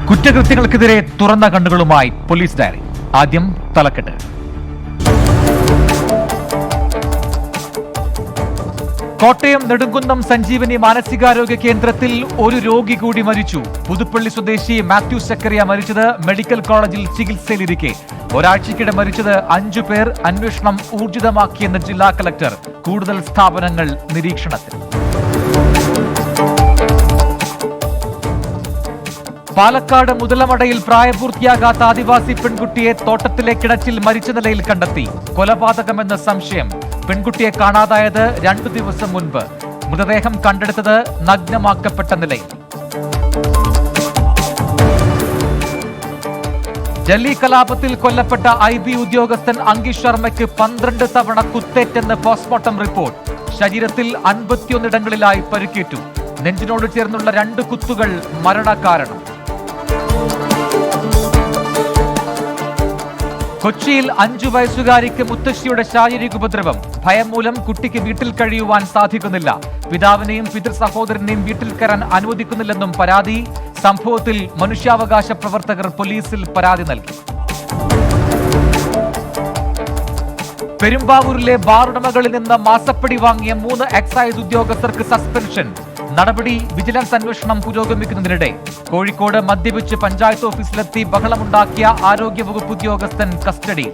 കുറ്റകൃത്യങ്ങൾക്കെതിരെ തുറന്ന കണ്ണുകളുമായി police diary. ആദ്യം തലക്കെട്ട്. കോട്ടയം നെടുങ്കുന്നം സഞ്ജീവനി മാനസികാരോഗ്യ കേന്ദ്രത്തിൽ ഒരു രോഗി കൂടി മരിച്ചു. പുതുപ്പള്ളി സ്വദേശി മാത്യു സക്കറിയ മരിച്ചത് മെഡിക്കൽ കോളേജിൽ ചികിത്സയിലിരിക്കെ. ഒരാഴ്ചയ്ക്കിടെ മരിച്ചത് 5 പേർ. അന്വേഷണം ഊർജിതമാക്കിയെന്ന് ജില്ലാ കളക്ടർ. കൂടുതൽ സ്ഥാപനങ്ങൾ നിരീക്ഷണത്തിൽ. പാലക്കാട് മുതലമടയിൽ പ്രായപൂർത്തിയാകാത്ത ആദിവാസി പെൺകുട്ടിയെ തോട്ടത്തിലെ കിണറ്റിൽ മരിച്ച നിലയിൽ കണ്ടെത്തി. കൊലപാതകമെന്ന സംശയം. പെൺകുട്ടിയെ കാണാതായത് 2 ദിവസം മുൻപ്. മൃതദേഹം കണ്ടെടുത്തത് നഗ്നമാക്കപ്പെട്ട നിലയിൽ. ഡൽഹി കലാപത്തിൽ കൊല്ലപ്പെട്ട IB ഉദ്യോഗസ്ഥൻ അങ്കിഷ് ശർമ്മയ്ക്ക് 12 തവണ കുത്തേറ്റെന്ന് പോസ്റ്റ്മോർട്ടം റിപ്പോർട്ട്. ശരീരത്തിൽ 51 ഇടങ്ങളിലായി പരിക്കേറ്റു. നെഞ്ചിനോട് ചേർന്നുള്ള 2 കുത്തുകൾ മരണകാരണം. കൊച്ചിയിൽ 5 വയസ്സുകാരിക്ക് മുത്തശ്ശിയുടെ ശാരീരിക ഉപദ്രവം. ഭയം മൂലം കുട്ടിക്ക് വീട്ടിൽ കഴിയുവാൻ സാധിക്കുന്നില്ല. പിതാവിനെയും പിതൃ സഹോദരനെയും വീട്ടിൽ കയറാൻ അനുവദിക്കുന്നില്ലെന്നും പരാതി. സംഭവത്തിൽ മനുഷ്യാവകാശ പ്രവർത്തകർ പോലീസിൽ പരാതി നൽകി. പെരുമ്പാവൂരിലെ ബാറുടമകളിൽ നിന്ന് മാസപ്പടി വാങ്ങിയ 3 എക്സൈസ് ഉദ്യോഗസ്ഥർക്ക് സസ്പെൻഷൻ. നടപടി വിജിലൻസ് അന്വേഷണം പുരോഗമിക്കുന്നതിനിടെ കോഴിക്കോട് മദ്യപിച്ച് പഞ്ചായത്ത് ഓഫീസിലെത്തി ബഹളമുണ്ടാക്കിയ ആരോഗ്യവകുപ്പ് ഉദ്യോഗസ്ഥൻ കസ്റ്റഡിയിൽ.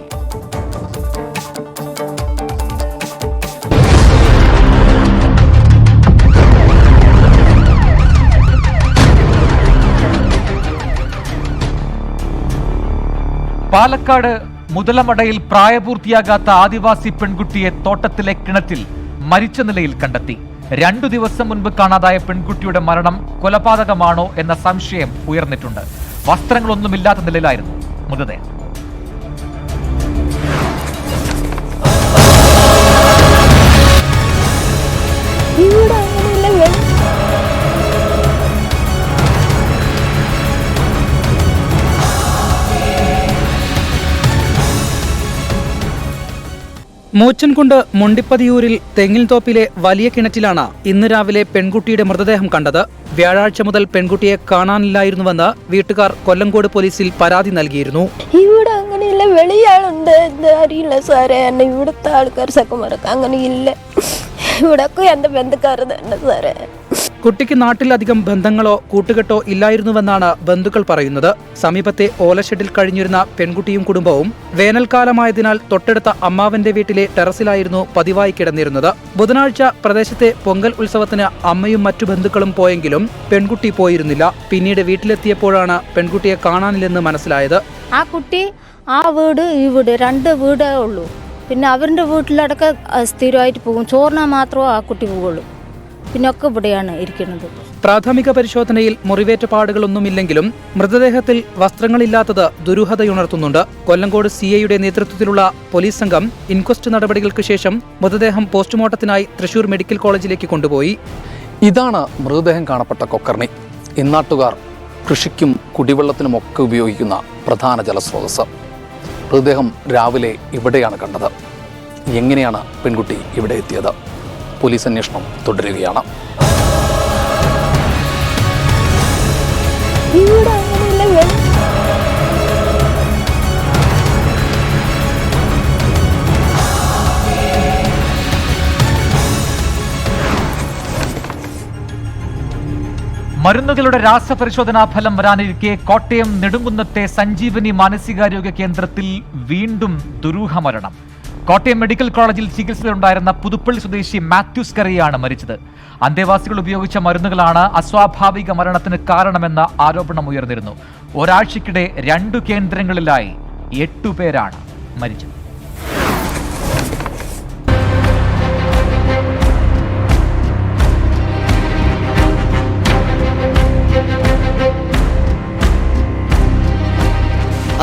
പാലക്കാട് മുതലമടയിൽ പ്രായപൂർത്തിയാകാത്ത ആദിവാസി പെൺകുട്ടിയെ തോട്ടത്തിലെ കിണറ്റിൽ മരിച്ച നിലയിൽ കണ്ടെത്തി. 2 ദിവസം മുൻപ് കാണാതായ പെൺകുട്ടിയുടെ മരണം കൊലപാതകമാണോ എന്ന സംശയം ഉയർന്നിട്ടുണ്ട്. വസ്ത്രങ്ങളൊന്നുമില്ലാത്ത നിലയിലായിരുന്നു മൃതദേഹം. മൂച്ചൻകുണ്ട് മുണ്ടിപ്പതിയൂരിൽ തെങ്ങിൽത്തോപ്പിലെ വലിയ കിണറ്റിലാണ് ഇന്ന് രാവിലെ പെൺകുട്ടിയുടെ മൃതദേഹം കണ്ടത്. വ്യാഴാഴ്ച മുതൽ പെൺകുട്ടിയെ കാണാനില്ലായിരുന്നുവെന്ന് വീട്ടുകാർ കൊല്ലങ്കോട് പോലീസിൽ പരാതി നൽകിയിരുന്നു. ഇവിടെ അങ്ങനെയില്ല, വെളിയാളുണ്ട് എന്താ അറിയില്ല സാറേ. എന്നെ ഇവിടുത്തെ ആൾക്കാർ സക്കമറക്ക അങ്ങനെയില്ല. ഇവിടൊക്കെ എന്റെ ബന്ധുക്കാർ തന്നെ സാറേ. കുട്ടിക്ക് നാട്ടിലധികം ബന്ധങ്ങളോ കൂട്ടുകെട്ടോ ഇല്ലായിരുന്നുവെന്നാണ് ബന്ധുക്കൾ പറയുന്നത്. സമീപത്തെ ഓലഷെഡിൽ കഴിഞ്ഞിരുന്ന പെൺകുട്ടിയും കുടുംബവും വേനൽക്കാലമായതിനാൽ തൊട്ടടുത്ത അമ്മാവന്റെ വീട്ടിലെ ടെറസിലായിരുന്നു പതിവായി കിടന്നിരുന്നത്. ബുധനാഴ്ച പ്രദേശത്തെ പൊങ്കൽ ഉത്സവത്തിന് അമ്മയും മറ്റു ബന്ധുക്കളും പോയെങ്കിലും പെൺകുട്ടി പോയിരുന്നില്ല. പിന്നീട് വീട്ടിലെത്തിയപ്പോഴാണ് പെൺകുട്ടിയെ കാണാനില്ലെന്ന് മനസ്സിലായത്. ആ കുട്ടി ആ വീട് ഈ വീട് 2 വീടേ ഉള്ളൂ. പിന്നെ അവരുടെ വീട്ടിലടക്കം സ്ഥിരമായിട്ട് പോകും. ചോറിനാ മാത്രമേ ആ കുട്ടി പോകുള്ളൂ. പിന്നൊക്കെ ഇവിടെയാണ് ഇരിക്കുന്നത്. പ്രാഥമിക പരിശോധനയിൽ മുറിവേറ്റ പാടുകളൊന്നുമില്ലെങ്കിലും മൃതദേഹത്തിൽ വസ്ത്രങ്ങളില്ലാത്തത് ദുരൂഹതയുണർത്തുന്നുണ്ട്. കൊല്ലങ്കോട് CIയുടെ നേതൃത്വത്തിലുള്ള പോലീസ് സംഘം ഇൻക്വസ്റ്റ് നടപടികൾക്ക് ശേഷം മൃതദേഹം പോസ്റ്റ്മോർട്ടത്തിനായി തൃശൂർ മെഡിക്കൽ കോളേജിലേക്ക് കൊണ്ടുപോയി. ഇതാണ് മൃതദേഹം കാണപ്പെട്ട കൊക്കർണി. ഇന്നാട്ടുകാർ കൃഷിക്കും കുടിവെള്ളത്തിനുമൊക്കെ ഉപയോഗിക്കുന്ന പ്രധാന ജലസ്രോതസ്. മൃതദേഹം രാവിലെ ഇവിടെയാണ് കണ്ടത്. എങ്ങനെയാണ് പെൺകുട്ടി ഇവിടെ എത്തിയത്? പോലീസ് അന്വേഷണം തുടരുകയാണ്. മരുന്നുകളുടെ രാസപരിശോധനാ ഫലം വരാനിരിക്കെ കോട്ടയം നെടുങ്കുന്നത്തെ സഞ്ജീവനി മാനസികാരോഗ്യ കേന്ദ്രത്തിൽ വീണ്ടും ദുരൂഹമരണം. കോട്ടയം മെഡിക്കൽ കോളേജിൽ ചികിത്സയിലുണ്ടായിരുന്ന പുതുപ്പള്ളി സ്വദേശി മാത്യു സക്കറിയയാണ് മരിച്ചത്. അന്തേവാസികൾ ഉപയോഗിച്ച മരുന്നുകളാണ് അസ്വാഭാവിക മരണത്തിന് കാരണമെന്ന ആരോപണം ഉയർന്നിരുന്നു. ഒരാഴ്ചയ്ക്കിടെ 2 കേന്ദ്രങ്ങളിലായി 8 പേരാണ് മരിച്ചത്.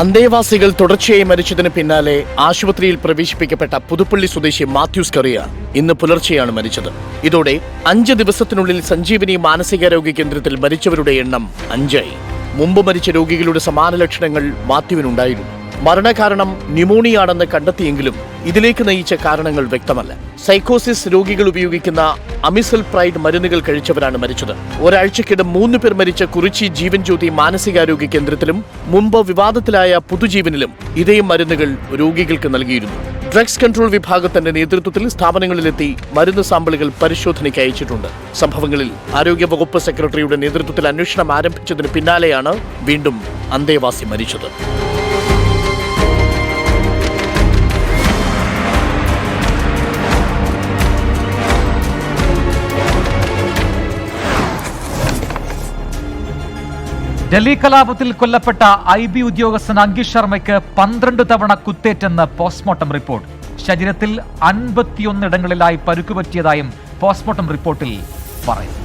അന്തേവാസികൾ തുടർച്ചയായി മരിച്ചതിന് പിന്നാലെ ആശുപത്രിയിൽ പ്രവേശിപ്പിക്കപ്പെട്ട പുതുപ്പള്ളി സ്വദേശി മാത്യു സക്കറിയ ഇന്ന് പുലർച്ചെയാണ് മരിച്ചത്. ഇതോടെ 5 ദിവസത്തിനുള്ളിൽ സഞ്ജീവനി മാനസികാരോഗ്യ കേന്ദ്രത്തിൽ മരിച്ചവരുടെ എണ്ണം 5ആയി. മുമ്പ് മരിച്ച രോഗികളുടെ സമാന ലക്ഷണങ്ങൾ മാത്യുവിനുണ്ടായിരുന്നു. മരണകാരണം ന്യൂമോണിയാണെന്ന് കണ്ടെത്തിയെങ്കിലും ഇതിലേക്ക് നയിച്ച കാരണങ്ങൾ വ്യക്തമല്ല. സൈക്കോസിസ് രോഗികൾ ഉപയോഗിക്കുന്ന അമിസൽപ്രൈഡ് മരുന്നുകൾ കഴിച്ചവരാണ് മരിച്ചത്. ഒരാഴ്ചക്കിടെ 3 പേർ മരിച്ച കുറിച്ചി ജീവൻ ജ്യോതി മാനസികാരോഗ്യ കേന്ദ്രത്തിലും മുമ്പ് വിവാദത്തിലായ പുതുജീവനിലും ഇതേ മരുന്നുകൾ രോഗികൾക്ക് നൽകിയിരുന്നു. ഡ്രഗ്സ് കൺട്രോൾ വിഭാഗത്തിന്റെ നേതൃത്വത്തിൽ സ്ഥാപനങ്ങളിലെത്തി മരുന്ന് സാമ്പിളുകൾ പരിശോധനയ്ക്ക് അയച്ചിട്ടുണ്ട്. സംഭവങ്ങളിൽ ആരോഗ്യവകുപ്പ് സെക്രട്ടറിയുടെ നേതൃത്വത്തിൽ അന്വേഷണം ആരംഭിച്ചതിന് പിന്നാലെയാണ് വീണ്ടും അന്തേവാസി മരിച്ചത്. ഡൽഹി കലാപത്തിൽ കൊല്ലപ്പെട്ട IB ഉദ്യോഗസ്ഥൻ അങ്കിത് ശർമ്മയ്ക്ക് 12 തവണ കുത്തേറ്റെന്ന് പോസ്റ്റ്മോർട്ടം റിപ്പോർട്ട്. ശരീരത്തിൽ 51 ഇടങ്ങളിലായി പരുക്കുപറ്റിയതായും പോസ്റ്റ്മോർട്ടം റിപ്പോർട്ടിൽ പറയുന്നു.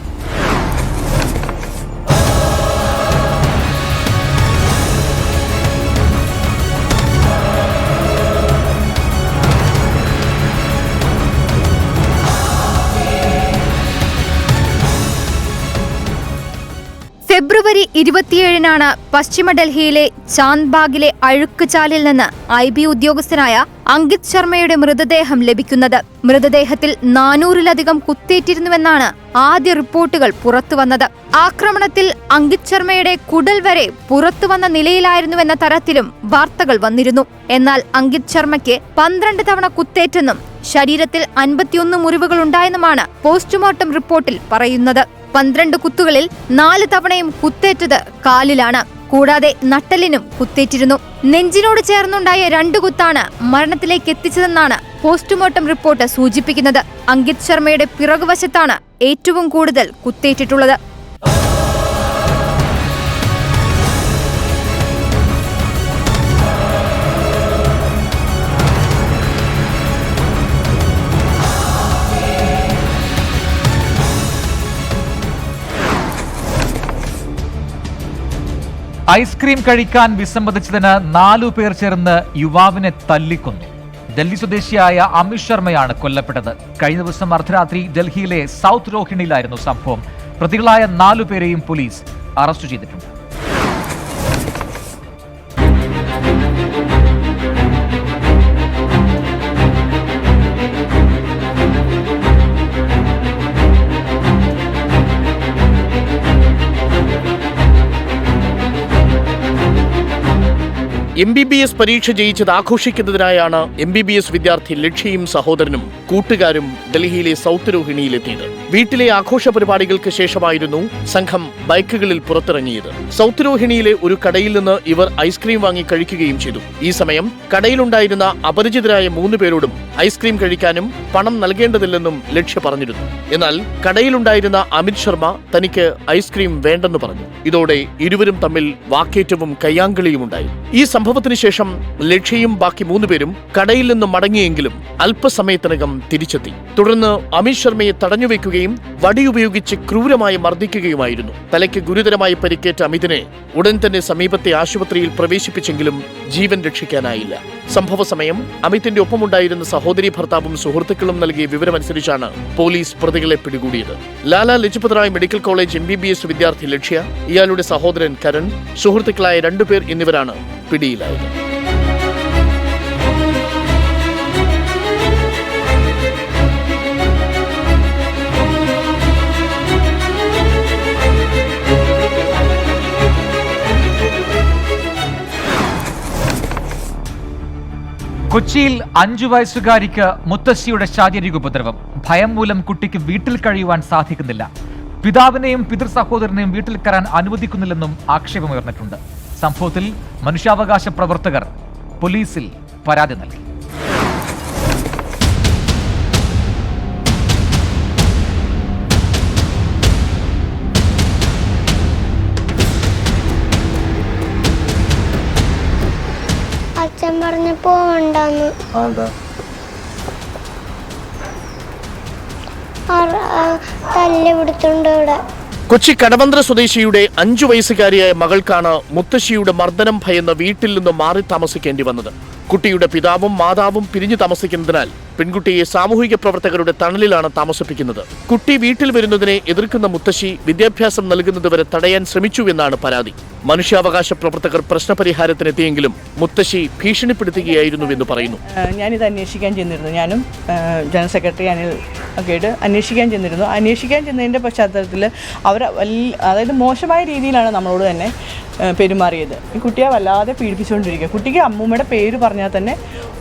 ഫെബ്രുവരി 27-നാണ് പശ്ചിമ ഡൽഹിയിലെ ചാന്ദ്ബാഗിലെ അഴുക്കുചാലിൽ നിന്ന് IB ഉദ്യോഗസ്ഥനായ അങ്കിത് ശർമ്മയുടെ മൃതദേഹം ലഭിക്കുന്നത്. മൃതദേഹത്തിൽ 400-ലധികം കുത്തേറ്റിരുന്നുവെന്നാണ് ആദ്യ റിപ്പോർട്ടുകൾ പുറത്തുവന്നത്. ആക്രമണത്തിൽ അങ്കിത് ശർമ്മയുടെ കുടൽ വരെ പുറത്തുവന്ന നിലയിലായിരുന്നുവെന്ന തരത്തിലും വാർത്തകൾ വന്നിരുന്നു. എന്നാൽ അങ്കിത് ശർമ്മയ്ക്ക് 12 തവണ കുത്തേറ്റെന്നും ശരീരത്തിൽ 51 മുറിവുകളുണ്ടായെന്നുമാണ് പോസ്റ്റ്മോർട്ടം റിപ്പോർട്ടിൽ പറയുന്നത്. 12 കുത്തുകളിൽ 4 തവണയും കുത്തേറ്റത് കാലിലാണ്. കൂടാതെ നട്ടലിനും കുത്തേറ്റിരുന്നു. നെഞ്ചിനോട് ചേർന്നുണ്ടായ 2 കുത്താണ് മരണത്തിലേക്ക് എത്തിച്ചതെന്നാണ് പോസ്റ്റ്മോർട്ടം റിപ്പോർട്ട് സൂചിപ്പിക്കുന്നത്. അങ്കിത് ശർമ്മയുടെ പിറകുവശത്താണ് ഏറ്റവും കൂടുതൽ കുത്തേറ്റിട്ടുള്ളത്. ഐസ്ക്രീം കഴിക്കാൻ വിസമ്മതിച്ചതിന് 4 പേർ ചേർന്ന് യുവാവിനെ തല്ലിക്കൊന്നു. ഡൽഹി സ്വദേശിയായ അമിത് ശർമ്മയാണ് കൊല്ലപ്പെട്ടത്. കഴിഞ്ഞ ദിവസം അർദ്ധരാത്രി ഡൽഹിയിലെ സൗത്ത് രോഹിണിയിലായിരുന്നു സംഭവം. പ്രതികളായ 4 പേരെയും പോലീസ് അറസ്റ്റ് ചെയ്തിട്ടുണ്ട്. MBBS പരീക്ഷ ജയിച്ചത് ആഘോഷിക്കുന്നതിനായാണ് MBBS വിദ്യാർത്ഥി ലക്ഷ്യയും സഹോദരനും കൂട്ടുകാരും ഡൽഹിയിലെ സൗത്ത് രോഹിണിയിലെത്തിയത്. വീട്ടിലെ ആഘോഷ പരിപാടികൾക്ക് ശേഷമായിരുന്നു സംഘം ബൈക്കുകളിൽ പുറത്തിറങ്ങിയത്. സൗത്ത് രോഹിണിയിലെ ഒരു കടയിൽ നിന്ന് ഇവർ ഐസ്ക്രീം വാങ്ങി കഴിക്കുകയും ചെയ്തു. ഈ സമയം കടയിലുണ്ടായിരുന്ന അപരിചിതരായ 3 പേരോടും ഐസ്ക്രീം കഴിക്കാനും പണം നൽകേണ്ടതില്ലെന്നും ലക്ഷ്യ പറഞ്ഞിരുന്നു. എന്നാൽ കടയിലുണ്ടായിരുന്ന അമിത് ശർമ്മ തനിക്ക് ഐസ്ക്രീം വേണ്ടെന്ന് പറഞ്ഞു. ഇതോടെ ഇരുവരും തമ്മിൽ വാക്കേറ്റവും കയ്യാങ്കളിയുമുണ്ടായി. ഈ സംഭവത്തിന് ശേഷം ലക്ഷ്യയും ബാക്കി 3 പേരും കടയിൽ നിന്ന് മടങ്ങിയെങ്കിലും അല്പസമയത്തിനകം തിരിച്ചെത്തി. തുടർന്ന് അമിത് ശർമ്മയെ തടഞ്ഞുവെക്കുകയും വടിയുപയോഗിച്ച് ക്രൂരമായി മർദ്ദിക്കുകയുമായിരുന്നു. തലയ്ക്ക് ഗുരുതരമായി പരിക്കേറ്റ അമിതിനെ ഉടൻ തന്നെ സമീപത്തെ ആശുപത്രിയിൽ പ്രവേശിപ്പിച്ചെങ്കിലും ജീവൻ രക്ഷിക്കാനായില്ല. സംഭവ സമയം അമിതിന്റെ ഒപ്പമുണ്ടായിരുന്ന സഹോദരി ഭർത്താവും സുഹൃത്തുക്കളും നൽകിയ വിവരമനുസരിച്ചാണ് പോലീസ് പ്രതികളെ പിടികൂടിയത്. Lala Lajpat Rai medical college MBBS വിദ്യാർത്ഥി ലക്ഷ്യ, ഇയാളുടെ സഹോദരൻ കരൺ, സുഹൃത്തുക്കളായ 2 പേർ എന്നിവരാണ് പിടിയിലായത്. കൊച്ചിയിൽ 5 വയസ്സുകാരിക്ക് മുത്തശ്ശിയുടെ ശാരീരിക ഉപദ്രവം. ഭയം മൂലം കുട്ടിക്ക് വീട്ടിൽ കഴിയുവാൻ സാധിക്കുന്നില്ല. പിതാവിനെയും പിതൃ സഹോദരനെയും വീട്ടിൽ കയറാൻ അനുവദിക്കുന്നില്ലെന്നും ആക്ഷേപമുയർന്നിട്ടുണ്ട്. സംഭവത്തിൽ മനുഷ്യാവകാശ പ്രവർത്തകർ പോലീസിൽ പരാതി നൽകി. അച്ഛൻ പറഞ്ഞ പോവണ്ടെന്ന് തല്ലി പിടിച്ചുണ്ട് ഇവിടെ. കൊച്ചി കടവന്ത്ര സ്വദേശിയുടെ 5 വയസ്സുകാരിയായ മകൾക്കാണ് മുത്തശ്ശിയുടെ മർദ്ദനം ഭയന്ന് വീട്ടിൽ നിന്ന് മാറി താമസിക്കേണ്ടി വന്നത്. കുട്ടിയുടെ പിതാവും മാതാവും പിരിഞ്ഞു താമസിക്കുന്നതിനാൽ പെൺകുട്ടിയെ സാമൂഹിക പ്രവർത്തകരുടെ തണലിലാണ് താമസിപ്പിക്കുന്നത്. കുട്ടി വീട്ടിൽ വരുന്നതിനെ എതിർക്കുന്ന മുത്തശ്ശി വിദ്യാഭ്യാസം നൽകുന്നതുവരെ തടയാൻ ശ്രമിച്ചുവെന്നാണ് പരാതി. മനുഷ്യാവകാശ പ്രവർത്തകർ പ്രശ്നപരിഹാരത്തിനെത്തിയെങ്കിലും മുത്തശ്ശി ഭീഷണിപ്പെടുത്തുകയായിരുന്നുവെന്ന് പറയുന്നു. ഞാനിത് അന്വേഷിക്കാൻ ചെന്നിരുന്നു. ഞാനും ജനറൽ സെക്രട്ടറി അനിൽ ഒക്കെ ആയിട്ട് അന്വേഷിക്കാൻ ചെന്നിരുന്നു. അന്വേഷിക്കാൻ ചെന്നതിൻ്റെ പശ്ചാത്തലത്തിൽ അവർ അതായത് മോശമായ രീതിയിലാണ് നമ്മളോട് തന്നെ പെരുമാറിയത്. ഈ കുട്ടിയെ വല്ലാതെ പീഡിപ്പിച്ചുകൊണ്ടിരിക്കുക. കുട്ടിക്ക് അമ്മൂമ്മയുടെ പേര് പറഞ്ഞാൽ തന്നെ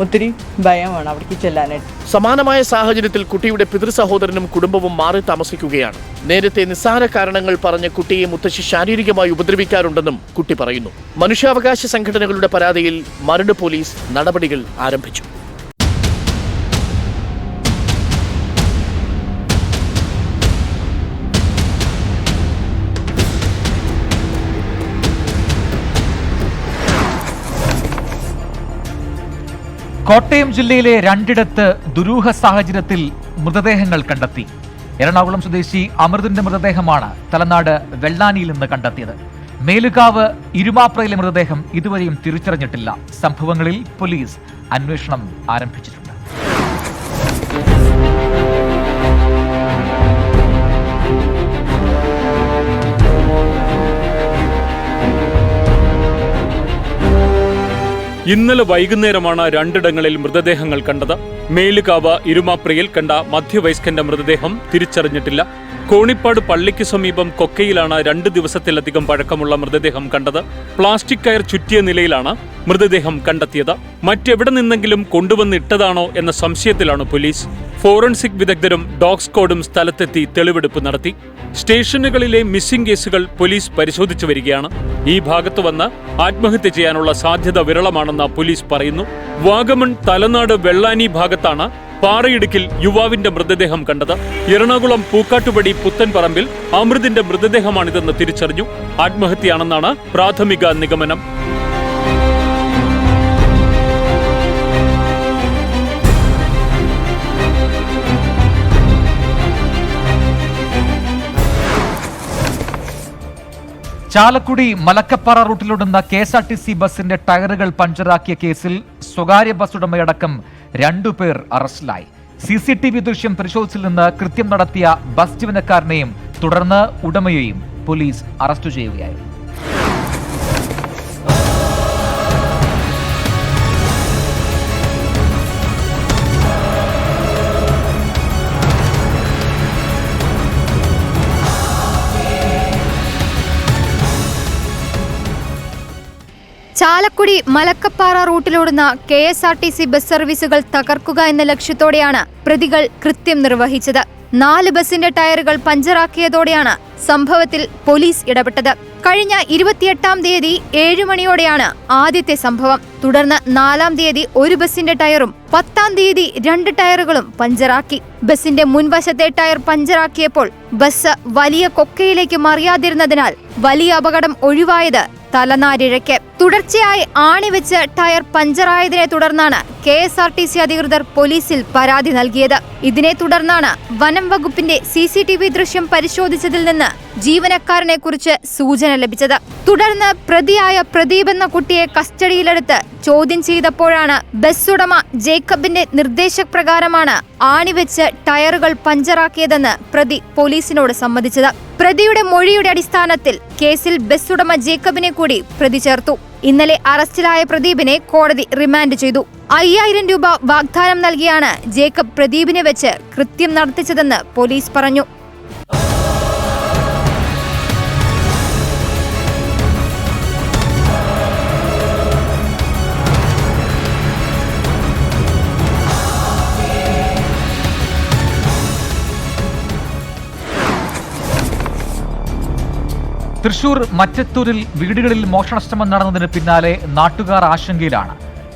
ഒത്തിരി ഭയമാണ് അവിടേക്ക് ചെല്ലാനായിട്ട്. സമാനമായ സാഹചര്യത്തിൽ കുട്ടിയുടെ പിതൃ സഹോദരനും കുടുംബവും മാറി താമസിക്കുകയാണ്. നേരത്തെ നിസ്സാര കാരണങ്ങൾ പറഞ്ഞ് കുട്ടിയെ മുത്തശ്ശി ശാരീരികമായി ഉപദ്രവിക്കാറുണ്ടെന്നും കുട്ടി പറയുന്നു. മനുഷ്യാവകാശ സംഘടനകളുടെ പരാതിയിൽ മരട് പോലീസ് നടപടികൾ ആരംഭിച്ചു. കോട്ടയം ജില്ലയിലെ രണ്ടിടത്ത് ദുരൂഹ സാഹചര്യത്തിൽ മൃതദേഹങ്ങൾ കണ്ടെത്തി. എറണാകുളം സ്വദേശി അമൃതിന്റെ മൃതദേഹമാണ് തലനാട് വെള്ളാനിയിൽ നിന്ന് കണ്ടെത്തിയത്. മേലുകാവ് ഇരുമാപ്രയിലെ മൃതദേഹം ഇതുവരെയും തിരിച്ചറിഞ്ഞിട്ടില്ല. സംഭവങ്ങളിൽ പോലീസ് അന്വേഷണം ആരംഭിച്ചിട്ടുണ്ട്. ഇന്നലെ വൈകുന്നേരമാണ് രണ്ടിടങ്ങളിൽ മൃതദേഹങ്ങൾ കണ്ടത്. മേലുകാവ് ഇരുമാപ്രയിൽ കണ്ട മധ്യവയസ്കന്റെ മൃതദേഹം തിരിച്ചറിഞ്ഞിട്ടില്ല. കോണിപ്പാട് പള്ളിക്ക് സമീപം കൊക്കയിലാണ് 2 ദിവസത്തിലധികം പഴക്കമുള്ള മൃതദേഹം കണ്ടത്. പ്ലാസ്റ്റിക് കയർ ചുറ്റിയ നിലയിലാണ് മൃതദേഹം കണ്ടെത്തിയത്. മറ്റെവിടെ നിന്നെങ്കിലും കൊണ്ടുവന്നിട്ടതാണോ എന്ന സംശയത്തിലാണ് പോലീസ്. ഫോറൻസിക് വിദഗ്ധരും ഡോഗ് സ്ക്വാഡും സ്ഥലത്തെത്തി തെളിവെടുപ്പ് നടത്തി. സ്റ്റേഷനുകളിലെ മിസ്സിംഗ് കേസുകൾ പോലീസ് പരിശോധിച്ചു വരികയാണ്. ഈ ഭാഗത്ത് വന്ന് ആത്മഹത്യ ചെയ്യാനുള്ള സാധ്യത വിരളമാണെന്ന് പോലീസ് പറയുന്നു. വാഗമൺ തലനാട് വെള്ളാനി ഭാഗത്താണ് പാറയിടുക്കിൽ യുവാവിന്റെ മൃതദേഹം കണ്ടത്. എറണാകുളം പൂക്കാട്ടുപടി പുത്തൻപറമ്പിൽ അമൃതിന്റെ മൃതദേഹമാണിതെന്ന് തിരിച്ചറിഞ്ഞു. ആത്മഹത്യയാണെന്നാണ് പ്രാഥമിക നിഗമനം. ചാലക്കുടി മലക്കപ്പാറ റൂട്ടിലോടുന്ന KSRTC ബസിന്റെ ടയറുകൾ പഞ്ചറാക്കിയ കേസിൽ സ്വകാര്യ ബസ് ഉടമയടക്കം 2 പേർ അറസ്റ്റിലായി. CCTV ദൃശ്യം പരിശോധിച്ചിൽ നിന്ന് കൃത്യം നടത്തിയ ബസ് ജീവനക്കാരനെയും തുടർന്ന് ഉടമയെയും പോലീസ് അറസ്റ്റ് ചെയ്യുകയായിരുന്നു. ചാലക്കുടി മലക്കപ്പാറ റൂട്ടിലോടുന്ന KSRTC ബസ് സർവീസുകൾ തകർക്കുക എന്ന ലക്ഷ്യത്തോടെയാണ് പ്രതികൾ കൃത്യം നിർവഹിച്ചത്. 4 ബസിന്റെ ടയറുകൾ പഞ്ചറാക്കിയതോടെയാണ് സംഭവത്തിൽ പോലീസ് ഇടപെട്ടത്. കഴിഞ്ഞ 28-ാം തീയതി 7 മണിയോടെയാണ് ആദ്യത്തെ സംഭവം. തുടർന്ന് 4-ാം തീയതി 1 ബസിന്റെ ടയറും 10-ാം തീയതി 2 ടയറുകളും പഞ്ചറാക്കി. ബസിന്റെ മുൻവശത്തെ ടയർ പഞ്ചറാക്കിയപ്പോൾ ബസ് വലിയ കൊക്കയിലേക്ക് മറിയാതിരുന്നതിനാൽ വലിയ അപകടം ഒഴിവായത് തലനാരിഴയ്ക്ക്. തുടർച്ചയായി ആണിവെച്ച് ടയർ പഞ്ചറായതിനെ തുടർന്നാണ് KSRTC അധികൃതർ പോലീസിൽ പരാതി നൽകിയത്. ഇതിനെ തുടർന്നാണ് വനം വകുപ്പിന്റെ CCTV ദൃശ്യം പരിശോധിച്ചതിൽ നിന്ന് ജീവനക്കാരനെ കുറിച്ച് സൂചന ലഭിച്ചത്. തുടർന്ന് പ്രതിയായ പ്രദീപ് എന്ന കുട്ടിയെ കസ്റ്റഡിയിലെടുത്ത് ചോദ്യം ചെയ്തപ്പോഴാണ് ബസ് ഉടമ ജേക്കബിന്റെ നിർദ്ദേശപ്രകാരമാണ് ആണിവെച്ച് ടയറുകൾ പഞ്ചറാക്കിയതെന്ന് പ്രതി പോലീസിനോട് സമ്മതിച്ചത്. പ്രതിയുടെ മൊഴിയുടെ അടിസ്ഥാനത്തിൽ കേസിൽ ബസ് ഉടമ ജേക്കബിനെ കൂടി പ്രതി ചേർത്തു. ഇന്നലെ അറസ്റ്റിലായ പ്രദീപിനെ കോടതി റിമാൻഡ് ചെയ്തു. 5000 രൂപ വാഗ്ദാനം നൽകിയാണ് ജേക്കബ് പ്രദീപിനെ വെച്ച് കൃത്യം നടത്തിച്ചതെന്ന് പോലീസ് പറഞ്ഞു. തൃശൂർ മറ്റത്തൂരിൽ വീടുകളിൽ മോഷണശ്രമം നടന്നതിന് പിന്നാലെ നാട്ടുകാർ ആശങ്കയിലാണ്.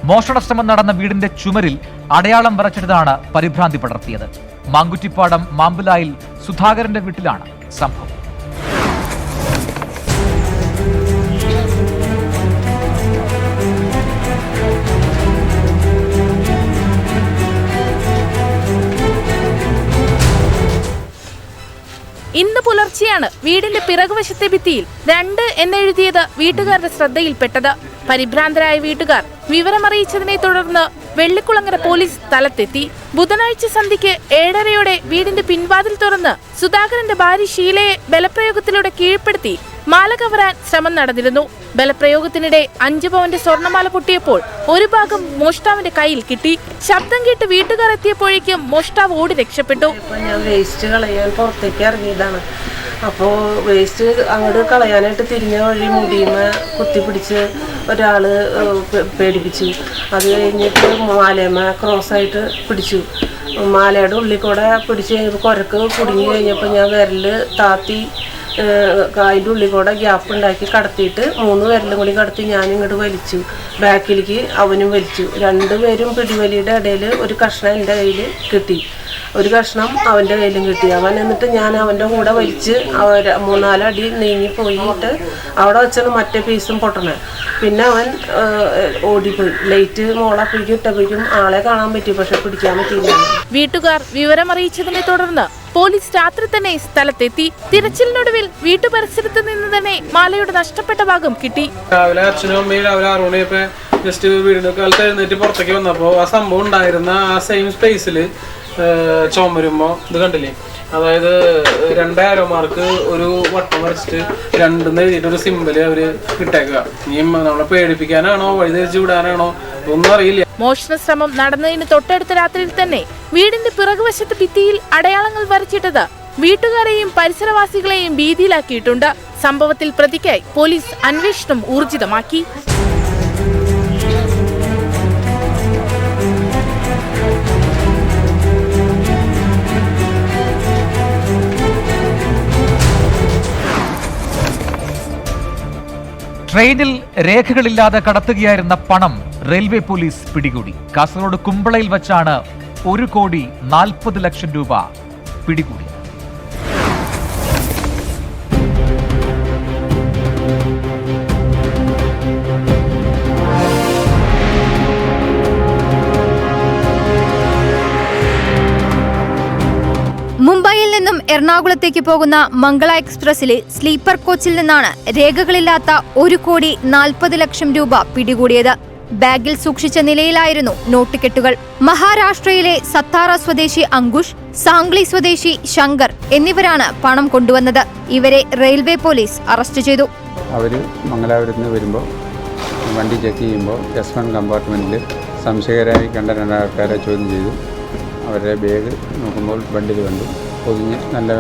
മോഷണശ്രമം നടന്ന വീടിന്റെ ചുമരിൽ അടയാളം വരച്ചിട്ടതാണ് പരിഭ്രാന്തി പടർത്തിയത്. മാങ്കുറ്റിപ്പാടം മാമ്പുലായിൽ സുധാകരന്റെ വീട്ടിലാണ് സംഭവം. ഇന്ന് പുലർച്ചെ പുലർച്ചെയാണ് വീടിന്റെ പിറകുവശത്തെ ഭിത്തിയിൽ 2 എന്നെഴുതിയത് വീട്ടുകാരുടെ ശ്രദ്ധയിൽപ്പെട്ടത്. പരിഭ്രാന്തരായ വീട്ടുകാർ വിവരമറിയിച്ചതിനെ തുടർന്ന് വെള്ളിക്കുളങ്ങര പോലീസ് സ്ഥലത്തെത്തി. ബുധനാഴ്ച സന്ധ്യയ്ക്ക് 7:30 വീടിന്റെ പിൻവാതിൽ തുറന്ന് സുധാകരന്റെ ഭാര്യ ഷീലയെ ബലപ്രയോഗത്തിലൂടെ കീഴ്പ്പെടുത്തി മാല കവരാൻ ശ്രമം നടന്നിരുന്നു. ബലപ്രയോഗത്തിനിടെ 5 പവന്റെ സ്വർണ്ണമാല പൊട്ടിയപ്പോൾ ഒരു ഭാഗം മോഷ്ടാവിന്റെ കയ്യിൽ കിട്ടി. ശബ്ദം കേട്ട് വീട്ടുകാർ എത്തിയപ്പോഴേക്കും മോഷ്ടാവ് ഓടി രക്ഷപ്പെട്ടു. ഞാൻ വേസ്റ്റ് കളയാൻ പുറത്തേക്ക് ഇറങ്ങിയതാണ്. അപ്പോൾ വേസ്റ്റ് അങ്ങോട്ട് കളയാനായിട്ട് തിരിഞ്ഞ വഴി മുടിയുമ കുത്തിപ്പിടിച്ച് ഒരാൾ പേടിപ്പിച്ചു. അത് കഴിഞ്ഞിട്ട് മാലയമ്മ ക്രോസായിട്ട് പിടിച്ചു. മാലയുടെ ഉള്ളിൽ കൂടെ പിടിച്ച് കഴിഞ്ഞപ്പോൾ കുരക്ക് കുടുങ്ങി കഴിഞ്ഞപ്പോൾ ഞാൻ വിരൽ താത്തി അതിൻ്റെ ഉള്ളിൽ കൂടെ ഗ്യാപ്പ് ഉണ്ടാക്കി കടത്തിയിട്ട് 3 വിരലും കൂടി കടത്തി ഞാൻ ഇങ്ങോട്ട് വലിച്ചു. ബാക്കിലേക്ക് അവനും വലിച്ചു. 2 പേരും പിടിവലിയുടെ ഇടയിൽ ഒരു കഷ്ണം എൻ്റെ കയ്യിൽ കിട്ടി, ഒരു കഷ്ണം അവൻ്റെ കയ്യിലും കിട്ടി. അവൻ എന്നിട്ട് ഞാൻ അവൻ്റെ കൂടെ വലിച്ച് 3-4 അടി നീങ്ങി പോയിട്ട് അവിടെ വെച്ചാണ് മറ്റേ പീസും പൊട്ടണേ. പിന്നെ അവൻ ഓടിപ്പോയി. ലൈറ്റ് മോളപ്പോഴേക്കും ഇട്ടപ്പോഴേക്കും ആളെ കാണാൻ പറ്റി, പക്ഷെ പിടിക്കാൻ പറ്റിയില്ല. വീട്ടുകാർ വിവരമറിയിച്ചതിനെ തുടർന്ന് പോലീസ് രാത്രി തന്നെ സ്ഥലത്തെത്തി. തിരച്ചിലിനൊടുവിൽ വീട്ടുപരിസരത്ത് നിന്ന് തന്നെ മാലയുടെ നഷ്ടപ്പെട്ട ഭാഗം കിട്ടി. രാവിലെ അച്ഛനും അമ്മയും രാവിലെ 6 മണിയപ്പോ ജസ്റ്റ് വീടിന്റെ കാലത്ത് എഴുന്നേറ്റ് പുറത്തേക്ക് വന്നപ്പോ ആ സംഭവം ഉണ്ടായിരുന്ന ആ സെയിം സ്പേസില് ചുമരുമ്പോ ഇത് കണ്ടില്ലേ, അതായത് 2 ആരോ മാർക്ക് ഒരു വട്ടം വരച്ചിട്ട് 2 എഴുതിയിട്ട് ഒരു സിമ്പല് അവര് ഇട്ടേക്കുക. ഇനി നമ്മളെ പേടിപ്പിക്കാനാണോ വഴിതിരിച്ചു വിടാനാണോ ഒന്നും അറിയില്ല. മോഷണ ശ്രമം നടന്നതിന് തൊട്ടടുത്ത രാത്രിയിൽ തന്നെ വീടിന്റെ പിറകുവശത്ത് ഭിത്തിയിൽ അടയാളങ്ങൾ വരച്ചിട്ടത് വീട്ടുകാരെയും പരിസരവാസികളെയും ഭീതിയിലാക്കിയിട്ടുണ്ട്. സംഭവത്തിൽ പ്രതിക്കായി പോലീസ് അന്വേഷണം ഊർജിതമാക്കി. ട്രെയിനിൽ രേഖകളില്ലാതെ കടത്തുകയായിരുന്ന പണം റെയിൽവേ പോലീസ് പിടികൂടി. കാസർഗോഡ് കുമ്പളയിൽ വച്ചാണ് 1,40,00,000 രൂപ പിടികൂടി. മുംബൈയിൽ നിന്നും എറണാകുളത്തേക്ക് പോകുന്ന മംഗള എക്സ്പ്രസിലെ സ്ലീപ്പർ കോച്ചിൽ നിന്നാണ് രേഖകളില്ലാത്ത 1,40,00,000 രൂപ പിടികൂടിയത്. ബാഗിൽ സൂക്ഷിച്ച നിലയിലായിരുന്നു നോട്ടുകെട്ടുകൾ. മഹാരാഷ്ട്രയിലെ സത്താറ സ്വദേശി അങ്കുഷ്, സാംഗ്ലി സ്വദേശി ശങ്കർ എന്നിവരാണ് പണം കൊണ്ടുവന്നത്. ഇവരെ റെയിൽവേ പോലീസ് അറസ്റ്റ് ചെയ്തു. അവർ മംഗലാപുരത്ത് നിന്ന് വരുമ്പോൾ വണ്ടി ചെക്ക് ചെയ്യുമ്പോൾ S1 കമ്പാർട്ട്മെൻറ്റിൽ സംശയകരമായി കണ്ട 2 ആൾക്കാരെ ചോദ്യം ചെയ്തു. അവരുടെ ബാഗ് നോക്കുമ്പോൾ ബണ്ടിൽ കണ്ടു. പൊതിഞ്ഞ് നല്ല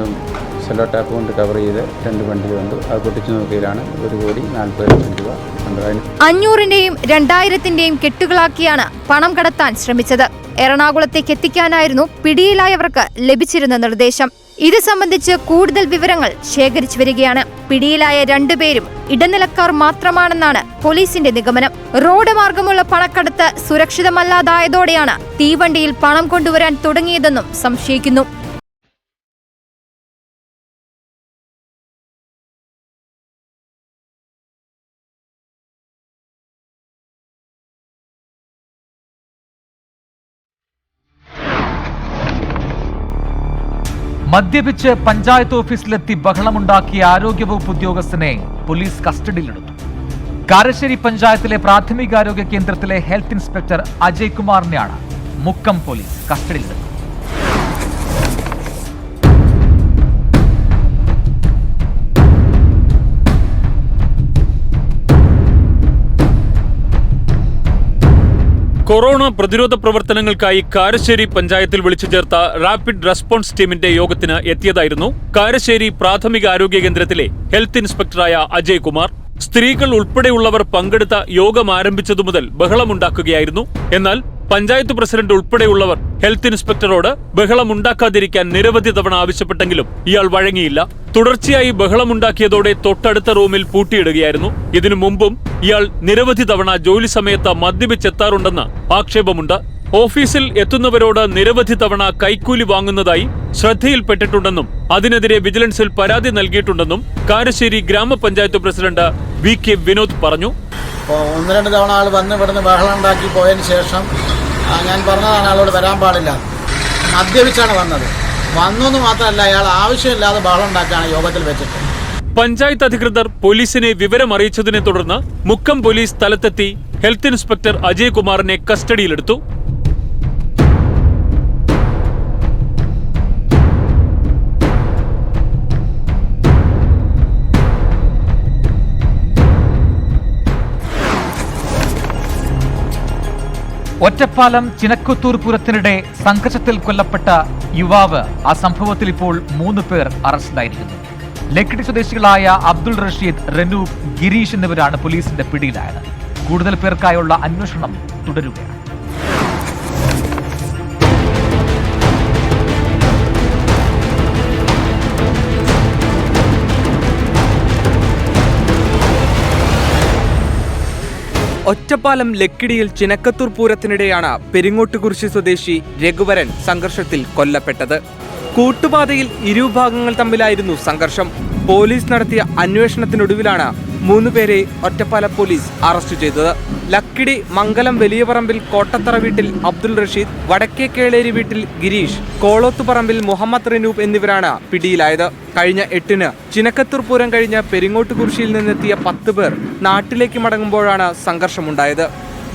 സെല്ലോ ടാപ്പ് കൊണ്ട് കവർ ചെയ്ത് 2 ബണ്ടിൽ കണ്ടു. അത് പൊട്ടിച്ചു നോക്കിയതിലാണ് 1,40,00,000 രൂപ കണ്ടത്. 500-ന്റെയും 2,000-ന്റെയും കെട്ടുകളാക്കിയാണ് പണം കടത്താൻ ശ്രമിച്ചത്. എറണാകുളത്തേക്ക് എത്തിക്കാനായിരുന്നു പിടിയിലായവർക്ക് ലഭിച്ചിരുന്ന നിർദ്ദേശം. ഇത് സംബന്ധിച്ച് കൂടുതൽ വിവരങ്ങൾ ശേഖരിച്ചു വരികയാണ്. പിടിയിലായ 2 പേരും ഇടനിലക്കാർ മാത്രമാണെന്നാണ് പോലീസിന്റെ നിഗമനം. റോഡ് മാർഗമുള്ള പണക്കടത്ത് സുരക്ഷിതമല്ലാതായതോടെയാണ് തീവണ്ടിയിൽ പണം കൊണ്ടുവരാൻ തുടങ്ങിയതെന്നും സംശയിക്കുന്നു. മദ്യപിച്ച് പഞ്ചായത്ത് ഓഫീസിലെത്തി ബഹളമുണ്ടാക്കിയ ആരോഗ്യവകുപ്പ് ഉദ്യോഗസ്ഥനെ പോലീസ് കസ്റ്റഡിയിലെടുത്തു. കാരശ്ശേരി പഞ്ചായത്തിലെ പ്രാഥമികാരോഗ്യ കേന്ദ്രത്തിലെ ഹെൽത്ത് ഇൻസ്പെക്ടർ അജയ് കുമാറിനെയാണ് മുക്കം പോലീസ് കസ്റ്റഡിയിലെടുത്തത്. കൊറോണ പ്രതിരോധ പ്രവർത്തനങ്ങൾക്കായി കാരശ്ശേരി പഞ്ചായത്തിൽ വിളിച്ചു ചേർത്ത റാപ്പിഡ് റെസ്പോൺസ് ടീമിന്റെ യോഗത്തിന് എത്തിയതായിരുന്നു കാരശ്ശേരി പ്രാഥമിക ആരോഗ്യ കേന്ദ്രത്തിലെ ഹെൽത്ത് ഇൻസ്പെക്ടറായ അജയ് കുമാർ. സ്ത്രീകൾ ഉൾപ്പെടെയുള്ളവർ പങ്കെടുത്ത യോഗം ആരംഭിച്ചതു മുതൽ ബഹളമുണ്ടാക്കുകയായിരുന്നു. എന്നാൽ പഞ്ചായത്ത് പ്രസിഡന്റ് ഉൾപ്പെടെയുള്ളവർ ഹെൽത്ത് ഇൻസ്പെക്ടറോട് ബഹളമുണ്ടാക്കാതിരിക്കാൻ നിരവധി തവണ ആവശ്യപ്പെട്ടെങ്കിലും ഇയാൾ വഴങ്ങിയില്ല. തുടർച്ചയായി ബഹളമുണ്ടാക്കിയതോടെ തൊട്ടടുത്ത റൂമിൽ പൂട്ടിയിടുകയായിരുന്നു. ഇതിനു മുമ്പും ഇയാൾ നിരവധി തവണ ജോലി സമയത്ത് മദ്യപിച്ചെത്താറുണ്ടെന്ന് ആക്ഷേപമുണ്ട്. ഓഫീസിൽ എത്തുന്നവരോട് നിരവധി തവണ കൈക്കൂലി വാങ്ങുന്നതായി ശ്രദ്ധയിൽപ്പെട്ടിട്ടുണ്ടെന്നും അതിനെതിരെ വിജിലൻസിൽ പരാതി നൽകിയിട്ടുണ്ടെന്നും കാരശ്ശേരി ഗ്രാമപഞ്ചായത്ത് പ്രസിഡന്റ് VK വിനോദ് പറഞ്ഞു. 1-2 തവണ ആൾ വന്ന് ഇവിടുന്ന് ബഹളം ഉണ്ടാക്കി പോയതിന് ശേഷം ഞാൻ പറഞ്ഞതാണ് ആളോട് വരാൻ പാടില്ല. മദ്യപിച്ചാണ് വന്നത്. വന്നൊന്ന് മാത്രമല്ല, അയാൾ ആവശ്യമില്ലാതെ ബഹളം ഉണ്ടാക്കുകയാണ് യോഗത്തിൽ വെച്ചിട്ട്. പഞ്ചായത്ത് അധികൃതർ പോലീസിനെ വിവരമറിയിച്ചതിനെ തുടർന്ന് മുക്കം പോലീസ് സ്ഥലത്തെത്തി ഹെൽത്ത് ഇൻസ്പെക്ടർ അജയ് കുമാറിനെ കസ്റ്റഡിയിലെടുത്തു. ഒറ്റപ്പാലം ചിനക്കത്തൂർ പൂരത്തിനിടെ സംഘർഷത്തിൽ കൊല്ലപ്പെട്ട യുവാവ്, ആ സംഭവത്തിൽ ഇപ്പോൾ 3 പേർ അറസ്റ്റിലായിരിക്കുന്നു. ലക്കിടി സ്വദേശികളായ അബ്ദുൾ റഷീദ്, റനൂപ്, ഗിരീഷ് എന്നിവരാണ് പോലീസിന്റെ പിടിയിലായത്. കൂടുതൽ പേർക്കായുള്ള അന്വേഷണം തുടരുകയാണ്. ഒറ്റപ്പാലം ലക്കിടിയിൽ ചിനക്കത്തൂർ പൂരത്തിനിടെയാണ് പെരിങ്ങോട്ടുകുരിശി സ്വദേശി രഘുവരൻ സംഘർഷത്തിൽ കൊല്ലപ്പെട്ടത്. കൂട്ടുപാതയിൽ ഇരുവിഭാഗങ്ങൾ തമ്മിലായിരുന്നു സംഘർഷം. പോലീസ് നടത്തിയ അന്വേഷണത്തിനൊടുവിലാണ് 3 പേരെ ഒറ്റപ്പാല പോലീസ് അറസ്റ്റ് ചെയ്തത്. ലക്കിടി മംഗലം വലിയപറമ്പിൽ കോട്ടത്തറ വീട്ടിൽ അബ്ദുൾ റഷീദ്, വടക്കേ കേളേരി വീട്ടിൽ ഗിരീഷ്, കോളോത്തുപറമ്പിൽ മുഹമ്മദ് റനൂപ് എന്നിവരാണ് പിടിയിലായത്. കഴിഞ്ഞ 8-ന് ചിനക്കത്തൂർ പൂരം കഴിഞ്ഞ് പെരിങ്ങോട്ടുകുരിശിയിൽ നിന്നെത്തിയ 10 പേർ നാട്ടിലേക്ക് മടങ്ങുമ്പോഴാണ് സംഘർഷമുണ്ടായത്.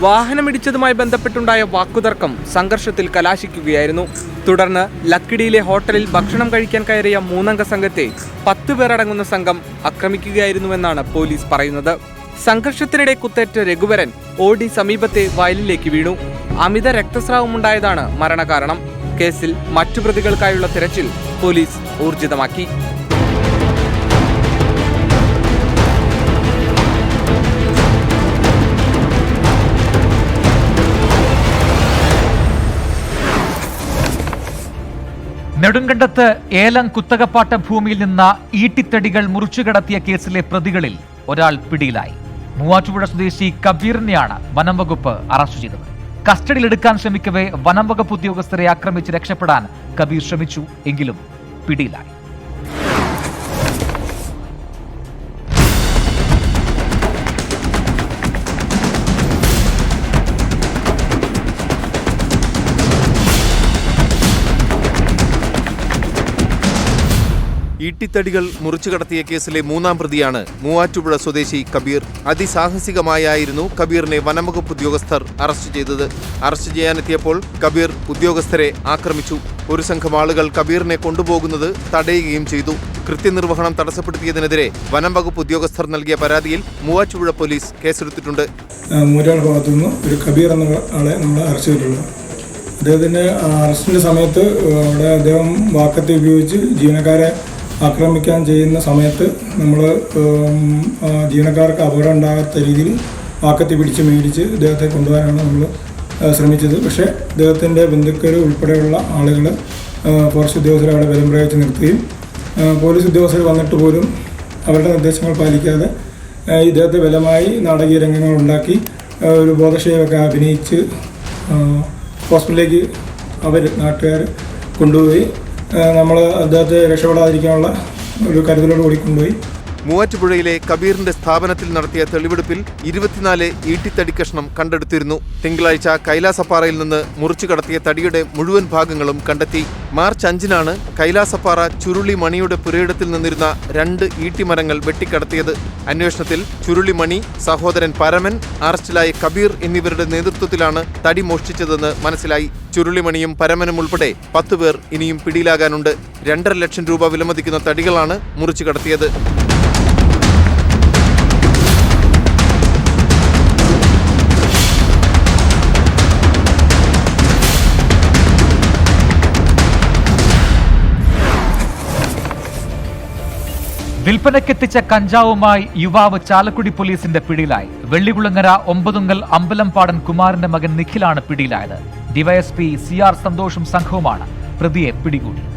വാഹനമിടിച്ചതുമായി ബന്ധപ്പെട്ടുണ്ടായ വാക്കുതർക്കം സംഘർഷത്തിൽ കലാശിക്കുകയായിരുന്നു. തുടർന്ന് ലക്കിടിയിലെ ഹോട്ടലിൽ ഭക്ഷണം കഴിക്കാൻ കയറിയ 3-അംഗ സംഘത്തെ 10 പേരടങ്ങുന്ന സംഘം ആക്രമിക്കുകയായിരുന്നുവെന്നാണ് പോലീസ് പറയുന്നത്. സംഘർഷത്തിനിടെ കുത്തേറ്റ രഘുവരൻ ഓടി സമീപത്തെ വയലിലേക്ക് വീണു. അമിത രക്തസ്രാവമുണ്ടായതാണ് മരണകാരണം. കേസിൽ മറ്റു പ്രതികൾക്കായുള്ള തിരച്ചിൽ പോലീസ് ഊർജിതമാക്കി. നെടുങ്കണ്ടത്ത് ഏലം കുത്തകപ്പാട്ട ഭൂമിയിൽ നിന്ന് ഈട്ടിത്തടികൾ മുറിച്ചുകടത്തിയ കേസിലെ പ്രതികളിൽ ഒരാൾ പിടിയിലായി. മൂവാറ്റുപുഴ സ്വദേശി കബീറിനെയാണ് വനം വകുപ്പ് അറസ്റ്റ് ചെയ്തത്. കസ്റ്റഡിയിലെടുക്കാൻ ശ്രമിക്കവേ വനം വകുപ്പ് ഉദ്യോഗസ്ഥരെ ആക്രമിച്ച് രക്ഷപ്പെടാൻ കബീർ ശ്രമിച്ചു, എങ്കിലും പിടിയിലായി. ഈട്ടിത്തടികൾ മുറിച്ചു കടത്തിയ കേസിലെ 3-ാം പ്രതിയാണ് മൂവാറ്റുപുഴ സ്വദേശി കബീർ. അതിസാഹസികമായായിരുന്നു കബീറിനെ വനംവകുപ്പ് ഉദ്യോഗസ്ഥർ അറസ്റ്റ് ചെയ്തത്. അറസ്റ്റ് ചെയ്യാനെത്തിയപ്പോൾ കബീർ ഉദ്യോഗസ്ഥരെ ആക്രമിച്ചു. ഒരു സംഘം ആളുകൾ കബീറിനെ കൊണ്ടുപോകുന്നത് തടയുകയും ചെയ്തു. കൃത്യനിർവഹണം തടസ്സപ്പെടുത്തിയതിനെതിരെ വനംവകുപ്പ് ഉദ്യോഗസ്ഥർ നൽകിയ പരാതിയിൽ മൂവാറ്റുപുഴ പോലീസ് കേസെടുത്തിട്ടുണ്ട്. മൂരാൾ ഭാഗത്തുനിന്ന് ഒരു കബീർ എന്ന ആളെ നമ്മൾ അറസ്റ്റ് ചെയ്തിട്ടുള്ളത്. അദ്ദേഹത്തിൻ്റെ അറസ്റ്റിൻ്റെ സമയത്ത് അവിടെ അദ്ദേഹം വാക്കത്തി ഉപയോഗിച്ച് ജീവനക്കാരെ ആക്രമിക്കാൻ ചെയ്യുന്ന സമയത്ത് നമ്മൾ ജീവനക്കാർക്ക് അപകടം ഉണ്ടാകാത്ത രീതിയിൽ വാക്കത്തി പിടിച്ച് മേടിച്ച് ഇദ്ദേഹത്തെ കൊണ്ടുപോകാനാണ് നമ്മൾ ശ്രമിച്ചത്. പക്ഷേ ഇദ്ദേഹത്തിൻ്റെ ബന്ധുക്കൾ ഉൾപ്പെടെയുള്ള ആളുകൾ ഫോറസ്റ്റ് ഉദ്യോഗസ്ഥരെ അവിടെ ബലം പ്രയോഗിച്ച് നിർത്തുകയും പോലീസ് ഉദ്യോഗസ്ഥർ വന്നിട്ട് പോലും അവരുടെ നിർദ്ദേശങ്ങൾ പാലിക്കാതെ ഇദ്ദേഹത്തെ ബലമായി നാടകീയ രംഗങ്ങൾ ഉണ്ടാക്കി ഒരു ബോധക്ഷയമൊക്കെ അഭിനയിച്ച് ഹോസ്പിറ്റലിലേക്ക് നാട്ടുകാർ കൊണ്ടുപോയി നമ്മൾ അദ്ദേഹത്തെ രക്ഷപ്പെടാതിരിക്കാനുള്ള ഒരു കരുതലോട് കൂടി കൊണ്ടുപോയി. മൂവാറ്റുപുഴയിലെ കബീറിന്റെ സ്ഥാപനത്തിൽ നടത്തിയ തെളിവെടുപ്പിൽ 24 ഈട്ടിത്തടി കഷ്ണം കണ്ടെടുത്തിരുന്നു. തിങ്കളാഴ്ച കൈലാസപ്പാറയിൽ നിന്ന് മുറിച്ചു കടത്തിയ തടിയുടെ മുഴുവൻ ഭാഗങ്ങളും കണ്ടെത്തി. മാർച്ച് 5-നാണ് കൈലാസപ്പാറ ചുരുളി മണിയുടെ പുരയിടത്തിൽ നിന്നിരുന്ന 2 ഈട്ടിമരങ്ങൾ വെട്ടിക്കടത്തിയത്. അന്വേഷണത്തിൽ ചുരുളി മണി, സഹോദരൻ പരമൻ, അറസ്റ്റിലായ കബീർ എന്നിവരുടെ നേതൃത്വത്തിലാണ് തടി മോഷ്ടിച്ചതെന്ന് മനസ്സിലായി. ചുരുളിമണിയും പരമനും ഉൾപ്പെടെ 10 പേർ ഇനിയും പിടിയിലാകാനുണ്ട്. 2.5 ലക്ഷം രൂപ വിലമതിക്കുന്ന തടികളാണ് മുറിച്ചു കടത്തിയത്. വിൽപ്പനയ്ക്കെത്തിച്ച കഞ്ചാവുമായി യുവാവ് ചാലക്കുടി പോലീസിന്റെ പിടിയിലായി. വെള്ളികുളങ്ങര ഒമ്പതുങ്കൽ അമ്പലംപാടൻ കുമാറിന്റെ മകൻ നിഖിലാണ് പിടിയിലായത്. ഡിവൈഎസ്പി CR സന്തോഷും സംഘവുമാണ് പ്രതിയെ പിടികൂടിയത്.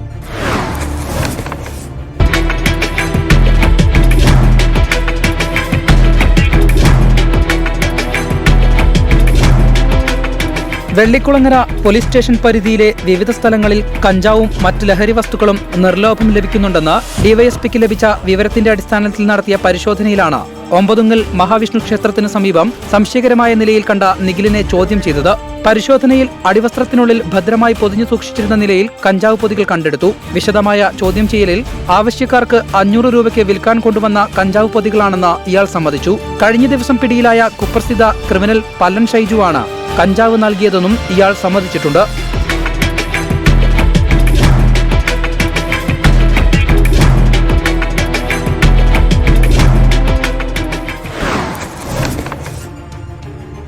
വെള്ളിക്കുളങ്ങര പോലീസ് സ്റ്റേഷൻ പരിധിയിലെ വിവിധ സ്ഥലങ്ങളിൽ കഞ്ചാവും മറ്റ് ലഹരി വസ്തുക്കളും നിർലോഭം ലഭിക്കുന്നുണ്ടെന്ന് ഡിവൈഎസ്പിക്ക് ലഭിച്ച വിവരത്തിന്റെ അടിസ്ഥാനത്തിൽ നടത്തിയ പരിശോധനയിലാണ് ഒമ്പതുങ്ങൽ മഹാവിഷ്ണു ക്ഷേത്രത്തിന് സമീപം സംശയകരമായ നിലയിൽ കണ്ട നിഖിലിനെ ചോദ്യം ചെയ്തത്. പരിശോധനയിൽ അടിവസ്ത്രത്തിനുള്ളിൽ ഭദ്രമായി പൊതിഞ്ഞു സൂക്ഷിച്ചിരുന്ന നിലയിൽ കഞ്ചാവ് പൊതികൾ കണ്ടെടുത്തു. വിശദമായ ചോദ്യം ചെയ്യലിൽ ആവശ്യക്കാർക്ക് 500 രൂപയ്ക്ക് വിൽക്കാൻ കൊണ്ടുവന്ന കഞ്ചാവ് പൊതികളാണെന്ന് ഇയാൾ സമ്മതിച്ചു. കഴിഞ്ഞ ദിവസം പിടിയിലായ കുപ്രസിദ്ധ ക്രിമിനൽ പല്ലൻ ഷൈജുവാണ് കഞ്ചാവ് നൽകിയതെന്നും ഇയാൾ സമ്മതിച്ചിട്ടുണ്ട്.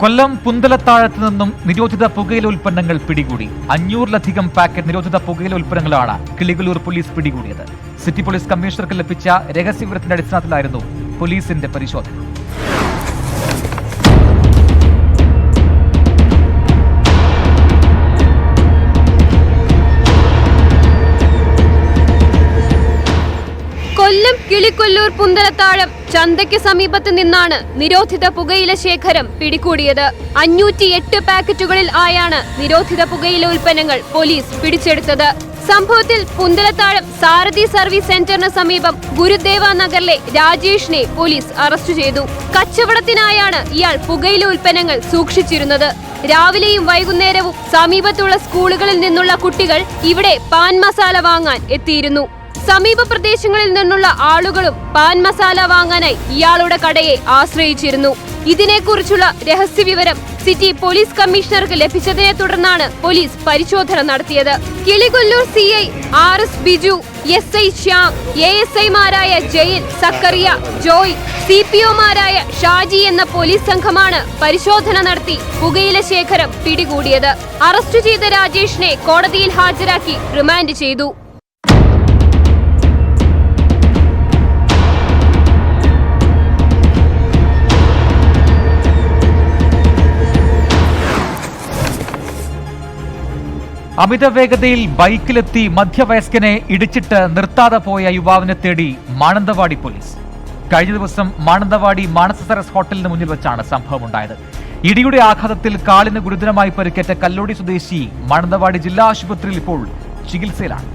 കൊല്ലം പുന്തലത്താഴത്ത് നിന്നും നിരോധിത പുകയില ഉൽപ്പന്നങ്ങൾ പിടികൂടി. 500-ലധികം പാക്കറ്റ് നിരോധിത പുകയില ഉൽപ്പന്നങ്ങളാണ് കിളികല്ലൂർ പോലീസ് പിടികൂടിയത്. സിറ്റി പോലീസ് കമ്മീഷണർക്ക് ലഭിച്ച രഹസ്യവിവരത്തിന്റെ അടിസ്ഥാനത്തിലായിരുന്നു പോലീസിന്റെ പരിശോധന. കൊല്ലം കിളികൊല്ലൂർ പുന്തലത്താഴം ചന്തയ്ക്ക് സമീപത്ത് നിന്നാണ് നിരോധിത പുകയില ശേഖരം പിടികൂടിയത്. 508 പാക്കറ്റുകളിൽ ആയാണ് നിരോധിത പുകയില ഉൽപ്പന്നങ്ങൾ പോലീസ് പിടിച്ചെടുത്തത്. സംഭവത്തിൽ പുന്തലത്താഴം സാരഥി സർവീസ് സെന്ററിന് സമീപം ഗുരുദേവ നഗറിലെ രാജേഷിനെ പോലീസ് അറസ്റ്റ് ചെയ്തു. കച്ചവടത്തിനായാണ് ഇയാൾ പുകയില ഉൽപ്പന്നങ്ങൾ സൂക്ഷിച്ചിരുന്നത്. രാവിലെയും വൈകുന്നേരവും സമീപത്തുള്ള സ്കൂളുകളിൽ നിന്നുള്ള കുട്ടികൾ ഇവിടെ പാൻ മസാല വാങ്ങാൻ എത്തിയിരുന്നു. സമീപ പ്രദേശങ്ങളിൽ നിന്നുള്ള ആളുകളും പാൻ മസാല വാങ്ങാനായി ഇയാളുടെ കടയെ ആശ്രയിച്ചിരുന്നു. ഇതിനെക്കുറിച്ചുള്ള രഹസ്യവിവരം സിറ്റി പോലീസ് കമ്മീഷണർക്ക് ലഭിച്ചതിനെ തുടർന്നാണ് പോലീസ് പരിശോധന നടത്തിയത്. Kilikollur CI RS Biju, SI Shyam, ASI-മാരായ Jayan, Zacharia, Joy, CPO-മാരായ Shaji എന്ന പോലീസ് സംഘമാണ് പരിശോധന നടത്തി പുകയില ശേഖരം പിടികൂടിയത്. അറസ്റ്റ് ചെയ്ത രാജേഷിനെ കോടതിയിൽ ഹാജരാക്കി റിമാൻഡ് ചെയ്തു. അമിത വേഗതയിൽ ബൈക്കിലെത്തി മധ്യവയസ്കനെ ഇടിച്ചിട്ട് നിർത്താതെ പോയ യുവാവിനെ തേടി മാനന്തവാടി പോലീസ്. കഴിഞ്ഞ ദിവസം മാനന്തവാടി മാനസ സരസ് ഹോട്ടലിന് മുന്നിൽ വെച്ചാണ് സംഭവമുണ്ടായത്. ഇടിയുടെ ആഘാതത്തിൽ കാലിന് ഗുരുതരമായി പരിക്കേറ്റ കല്ലോടി സ്വദേശി മാനന്തവാടി ജില്ലാ ആശുപത്രിയിൽ ഇപ്പോൾ ചികിത്സയിലാണ്.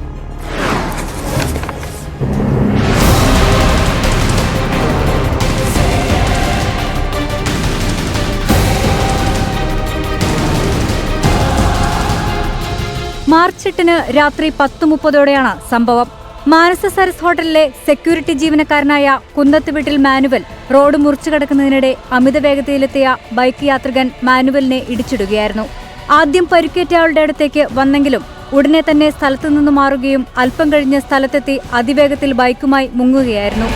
മാർച്ച് 8 രാത്രി 10:30 സംഭവം. മാനസ സരസ് ഹോട്ടലിലെ സെക്യൂരിറ്റി ജീവനക്കാരനായ കുന്നത്ത് വീട്ടിൽ മാനുവൽ റോഡ് മുറിച്ചു കടക്കുന്നതിനിടെ അമിത വേഗതയിലെത്തിയ ബൈക്ക് യാത്രികൻ മാനുവലിനെ ഇടിച്ചിടുകയായിരുന്നു. ആദ്യം പരിക്കേറ്റയാളുടെ അടുത്തേക്ക് വന്നെങ്കിലും ഉടനെ തന്നെ സ്ഥലത്തു നിന്ന് മാറുകയും അല്പം കഴിഞ്ഞ് സ്ഥലത്തെത്തി അതിവേഗത്തിൽ ബൈക്കുമായി മുങ്ങുകയായിരുന്നു.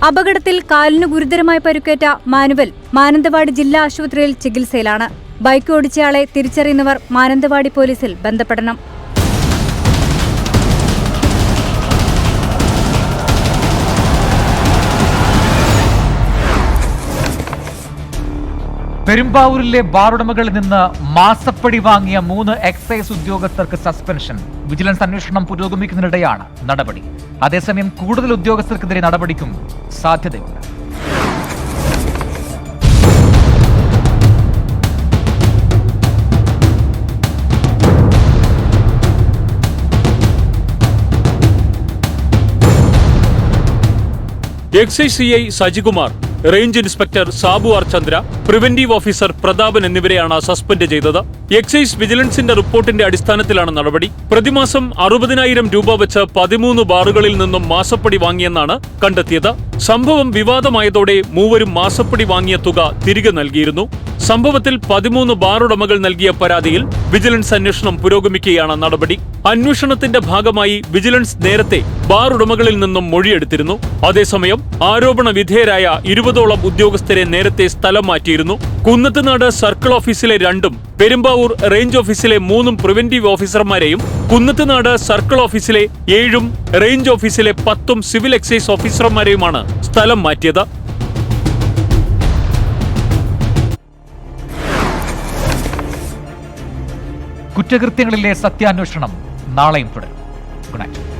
അപകടത്തിൽ കാലിന് ഗുരുതരമായി പരുക്കേറ്റ മാനുവൽ മാനന്തവാടി ജില്ലാ ആശുപത്രിയിൽ ചികിത്സയിലാണ്. ബൈക്ക് ഓടിച്ചയാളെ തിരിച്ചറിയുന്നവർ മാനന്തവാടി പോലീസിൽ ബന്ധപ്പെടണം. പെരുമ്പാവൂരിലെ ബാറുടമകളിൽ നിന്ന് മാസപ്പടി വാങ്ങിയ 3 എക്സൈസ് ഉദ്യോഗസ്ഥർക്ക് സസ്പെൻഷൻ. വിജിലൻസ് അന്വേഷണം പുരോഗമിക്കുന്നതിനിടെയാണ് നടപടി. അതേസമയം കൂടുതൽ ഉദ്യോഗസ്ഥർക്കെതിരെ നടപടിക്കും സാധ്യതയുണ്ട്. Excise CI Sajikumar, range inspector Sabu R Chandra, preventive officer Prathapan എന്നിവരെയാണ് സസ്പെൻഡ് ചെയ്തത്. എക്സൈസ് വിജിലൻസിന്റെ റിപ്പോർട്ടിന്റെ അടിസ്ഥാനത്തിലാണ് നടപടി. പ്രതിമാസം 60,000 രൂപ വെച്ച് 13 ബാറുകളിൽ നിന്നും മാസപ്പടി വാങ്ങിയെന്നാണ് കണ്ടെത്തിയത്. സംഭവം വിവാദമായതോടെ മൂവരും മാസപ്പടി വാങ്ങിയ തുക തിരികെ നൽകിയിരുന്നു. സംഭവത്തിൽ 13 ബാറുടമകൾ നൽകിയ പരാതിയിൽ വിജിലൻസ് അന്വേഷണം പുരോഗമിക്കുകയാണ് നടപടി. അന്വേഷണത്തിന്റെ ഭാഗമായി വിജിലൻസ് നേരത്തെ ബാറുടമകളിൽ നിന്നും മൊഴിയെടുത്തിരുന്നു. അതേസമയം ആരോപണ വിധേയരായ 20ഓളം ഉദ്യോഗസ്ഥരെ നേരത്തെ സ്ഥലം മാറ്റിയിരുന്നു. കുന്നത്തുനാട് സർക്കിൾ ഓഫീസിലെ 2ഉം പെരുമ്പാവൂർ റേഞ്ച് ഓഫീസിലെ 3 പ്രിവന്റീവ് ഓഫീസർമാരെയും കുന്നത്തുനാട് സർക്കിൾ ഓഫീസിലെ 7ഉം റേഞ്ച് ഓഫീസിലെ 10ഉം സിവിൽ എക്സൈസ് ഓഫീസർമാരെയുമാണ് സ്ഥലം മാറ്റിയത്. കുറ്റകൃത്യങ്ങളിലെ സത്യാന്വേഷണം നാളെയും തുടരും. Good night.